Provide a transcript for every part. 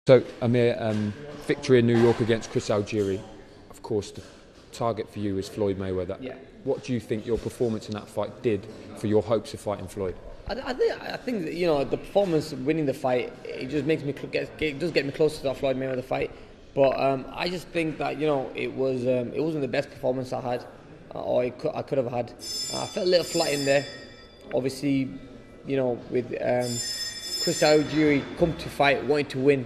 So, Amir, victory in New York against Chris Algieri. Of course, the target for you is Floyd Mayweather. Yeah. What do you think your performance in that fight did for your hopes of fighting Floyd? I think that, the performance, winning the fight, it just makes me it does get me closer to that Floyd Mayweather fight. But I just think that it wasn't the best performance I had, or I could have had. I felt a little flat in there. Obviously, with Chris Algieri come to fight, wanting to win,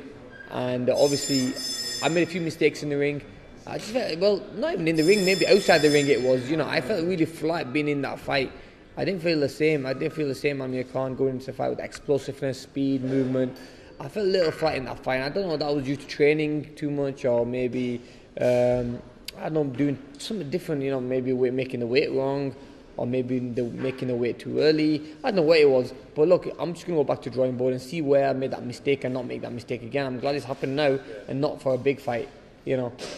and obviously I made a few mistakes in the ring. I just felt, well, not even in the ring, maybe outside the ring it was. I felt really flat being in that fight. I didn't feel the same. I didn't feel the same Amir Khan going into the fight with explosiveness, speed, movement. I felt a little flat in that fight. I don't know if that was due to training too much, or maybe I don't know, doing something different. Maybe we're making the weight wrong, or maybe making the weight too early. I don't know what it was. But look, I'm just going to go back to drawing board and see where I made that mistake and not make that mistake again. I'm glad it's happened now and not for a big fight.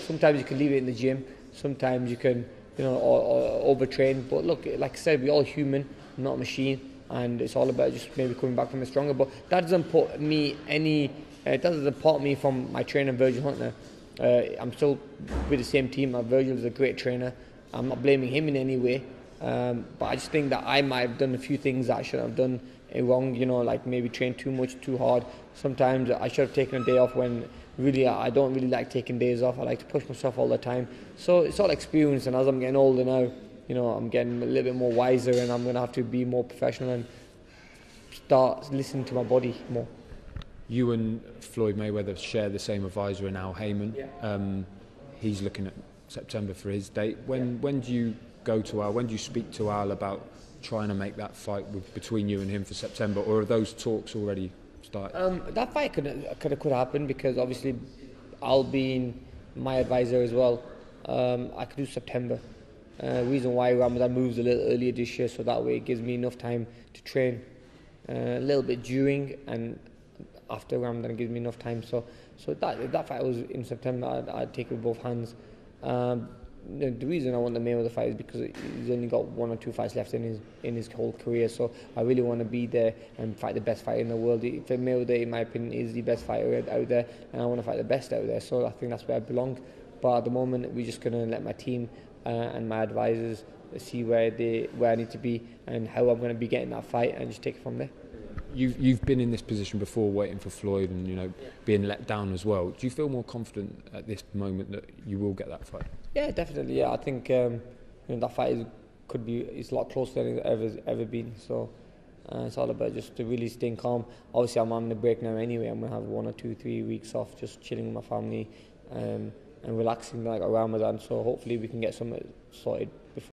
Sometimes you can leave it in the gym. Sometimes you can, or overtrain. But look, like I said, we're all human, not a machine. And it's all about just maybe coming back from it stronger. But that doesn't put me it doesn't part me from my trainer, Virgil Hunter. I'm still with the same team. Virgil is a great trainer. I'm not blaming him in any way. But I just think that I might have done a few things that I shouldn't have done wrong, like maybe train too much, too hard. Sometimes I should have taken a day off when really I don't really like taking days off. I like to push myself all the time. So it's all experience, and as I'm getting older now, I'm getting a little bit more wiser, and I'm going to have to be more professional and start listening to my body more. You and Floyd Mayweather share the same advisor in Al Heyman. Yeah. He's looking at September for his date. When do you go to Al? When do you speak to Al about trying to make that fight between you and him for September, or are those talks already started? That fight could happen, because obviously Al being my advisor as well. I could do September. Reason why Ramadan moves a little earlier this year, so that way it gives me enough time to train a little bit during and after Ramadan. It gives me enough time. So that fight was in September. I'd take it with both hands. The reason I want the Mayweather fight is because he's only got 1 or 2 fights left in his whole career. So I really want to be there and fight the best fighter in the world. For Mayweather, in my opinion, is the best fighter out there, and I want to fight the best out there. So I think that's where I belong. But at the moment, we're just going to let my team and my advisors see where I need to be and how I'm going to be getting that fight, and just take it from there. You've been in this position before, waiting for Floyd, and being let down as well. Do you feel more confident at this moment that you will get that fight? Yeah, definitely. Yeah, I think that fight is a lot closer than it's ever been. So it's all about just really staying calm. Obviously, I'm on the break now anyway. I'm gonna have 1 or 2, 3 weeks off, just chilling with my family and relaxing like around Ramadan. So hopefully we can get something sorted before.